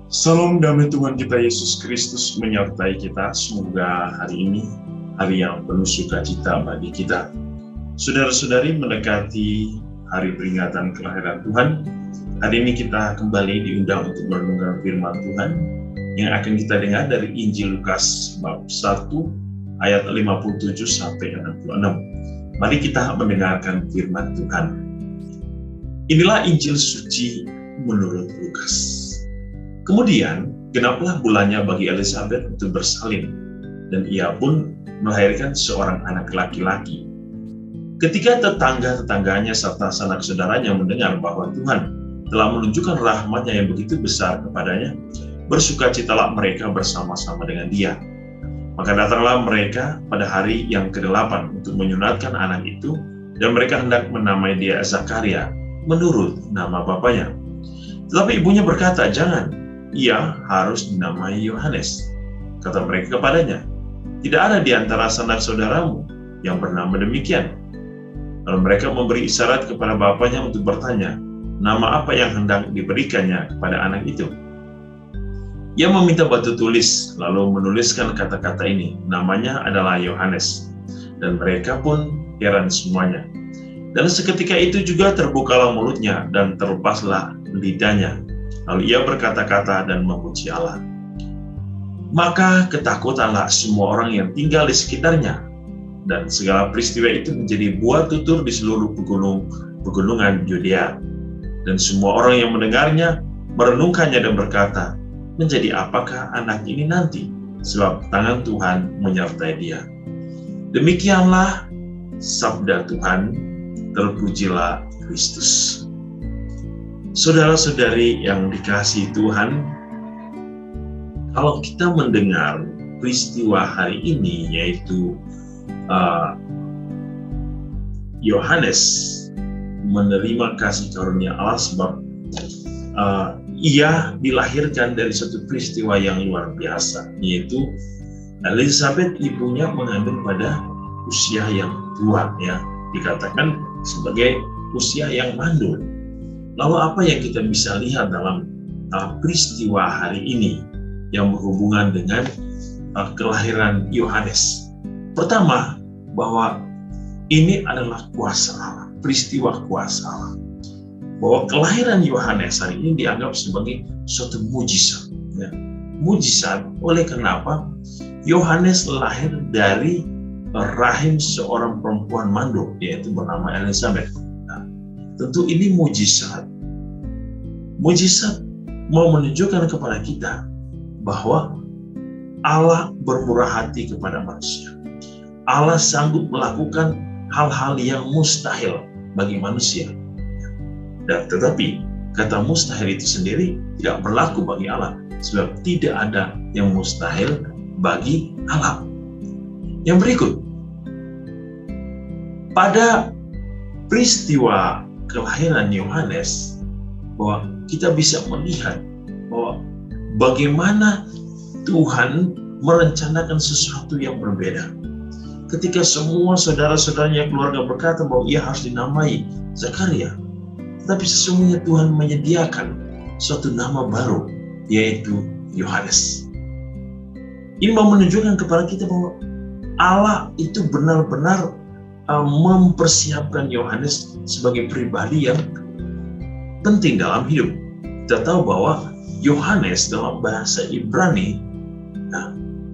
Salam damai Tuhan kita Yesus Kristus menyertai kita. Semoga hari ini hari yang penuh sukacita bagi kita. Saudara-saudari, mendekati hari peringatan kelahiran Tuhan. Hari ini kita kembali diundang untuk merenungkan firman Tuhan yang akan kita dengar dari Injil Lukas bab 1 ayat 57 sampai 66. Mari kita mendengarkan firman Tuhan. Inilah Injil suci menurut Lukas. Kemudian, genaplah bulannya bagi Elizabeth untuk bersalin, dan ia pun melahirkan seorang anak laki-laki. Ketika tetangga-tetangganya serta sanak saudaranya mendengar bahwa Tuhan telah menunjukkan rahmat-Nya yang begitu besar kepadanya, bersukacitalah mereka bersama-sama dengan dia. Maka datanglah mereka pada hari yang ke-8 untuk menyunatkan anak itu, dan mereka hendak menamai dia Zakaria, menurut nama bapaknya. Tetapi ibunya berkata, "Jangan, ia harus dinamai Yohanes." Kata mereka kepadanya, "Tidak ada di antara sanak saudaramu yang bernama demikian." Lalu mereka memberi isyarat kepada bapaknya untuk bertanya, nama apa yang hendak diberikannya kepada anak itu. Ia meminta batu tulis, lalu menuliskan kata-kata ini, namanya adalah Yohanes. Dan mereka pun heran semuanya. Dan seketika itu juga terbukalah mulutnya dan terlepaslah lidahnya. Lalu ia berkata-kata dan memuji Allah. Maka ketakutanlah semua orang yang tinggal di sekitarnya. Dan segala peristiwa itu menjadi buah tutur di seluruh pegunungan Yudea. Dan semua orang yang mendengarnya merenungkannya dan berkata, menjadi apakah anak ini nanti? Sebab tangan Tuhan menyertai dia. Demikianlah sabda Tuhan, terpujilah Kristus. Saudara-saudari yang dikasihi Tuhan, kalau kita mendengar peristiwa hari ini, yaitu Yohanes menerima kasih karunia Allah sebab ia dilahirkan dari satu peristiwa yang luar biasa, yaitu Elizabeth ibunya mengandung pada usia yang tua, ya, dikatakan sebagai usia yang mandul. Lalu apa yang kita bisa lihat dalam peristiwa hari ini yang berhubungan dengan kelahiran Yohanes? Pertama, bahwa ini adalah kuasa Allah, peristiwa kuasa Allah. Bahwa kelahiran Yohanes hari ini dianggap sebagai suatu mujizat. Ya. Mujizat oleh kenapa? Yohanes lahir dari rahim seorang perempuan mandul, yaitu bernama Elizabeth. Tentu ini mujizat. Mujizat mau menunjukkan kepada kita bahwa Allah bermurah hati kepada manusia. Allah sanggup melakukan hal-hal yang mustahil bagi manusia. Dan tetapi kata mustahil itu sendiri tidak berlaku bagi Allah, sebab tidak ada yang mustahil bagi Allah. Yang berikut, pada peristiwa kelahiran Yohanes, bahwa kita bisa melihat bahwa bagaimana Tuhan merencanakan sesuatu yang berbeda. Ketika semua saudara-saudaranya keluarga berkata bahwa ia harus dinamai Zakaria, tetapi sesungguhnya Tuhan menyediakan suatu nama baru, yaitu Yohanes. Ini mau menunjukkan kepada kita bahwa Allah itu benar-benar mempersiapkan Yohanes sebagai pribadi yang penting dalam hidup. Kita tahu bahwa Yohanes dalam bahasa Ibrani,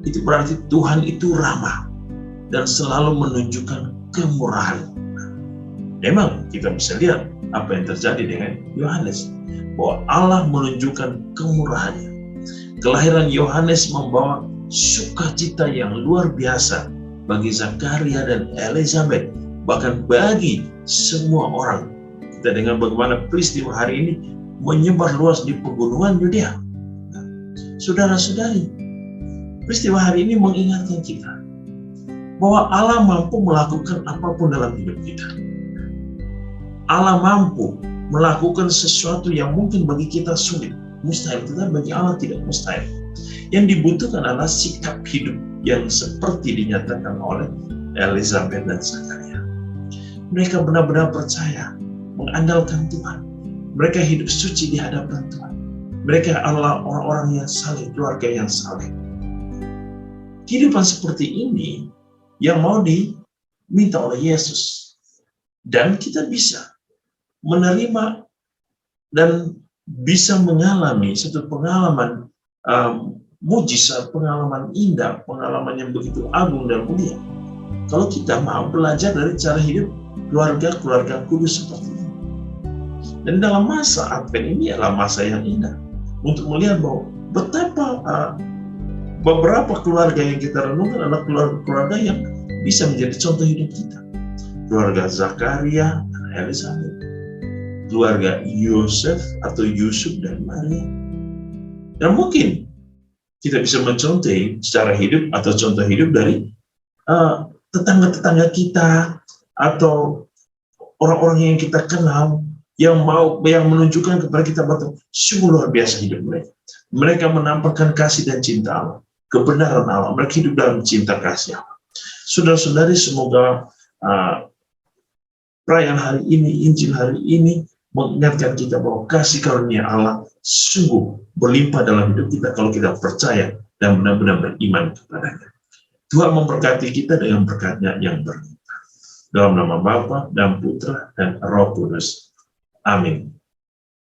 itu berarti Tuhan itu ramah dan selalu menunjukkan kemurahan. Memang kita bisa lihat apa yang terjadi dengan Yohanes, bahwa Allah menunjukkan kemurahannya. Kelahiran Yohanes membawa sukacita yang luar biasa bagi Zakaria dan Elizabeth, bahkan bagi semua orang. Kita dengar bagaimana peristiwa hari ini menyebar luas di pegunungan Yudea. Saudara-saudari, peristiwa hari ini mengingatkan kita bahwa Allah mampu melakukan apapun dalam hidup kita. Allah mampu melakukan sesuatu yang mungkin bagi kita sulit, mustahil, tetapi bagi Allah tidak mustahil. Yang dibutuhkan adalah sikap hidup yang seperti dinyatakan oleh Elizabeth dan Zakaria. Mereka benar-benar percaya, mengandalkan Tuhan. Mereka hidup suci di hadapan Tuhan. Mereka adalah orang-orang yang saleh, keluarga yang saleh. Kehidupan seperti ini yang mau diminta oleh Yesus. Dan kita bisa menerima dan bisa mengalami satu pengalaman mujizat, pengalaman indah, pengalaman yang begitu agung dan mulia. Kalau kita mau belajar dari cara hidup keluarga-keluarga kudus seperti ini. Dan dalam masa Advent ini adalah masa yang indah untuk melihat bahwa betapa beberapa keluarga yang kita renungkan adalah keluarga yang bisa menjadi contoh hidup kita. Keluarga Zakaria dan Elizabeth, keluarga Yosef atau Yusuf dan Maria. Dan mungkin kita bisa mencontohi secara hidup atau contoh hidup dari tetangga-tetangga kita atau orang-orang yang kita kenal yang menunjukkan kepada kita bahwa sungguh luar biasa hidup mereka. Mereka menampakkan kasih dan cinta Allah, kebenaran Allah. Mereka hidup dalam cinta kasih Allah. Saudara-saudari, semoga perayaan hari ini, Injil hari ini mengingatkan kita bahwa kasih karunia Allah sungguh berlimpah dalam hidup kita kalau kita percaya dan benar-benar beriman kepadanya. Tuhan memberkati kita dengan berkat-Nya yang berlimpah. Dalam nama Bapa dan Putra dan Roh Kudus. Amin.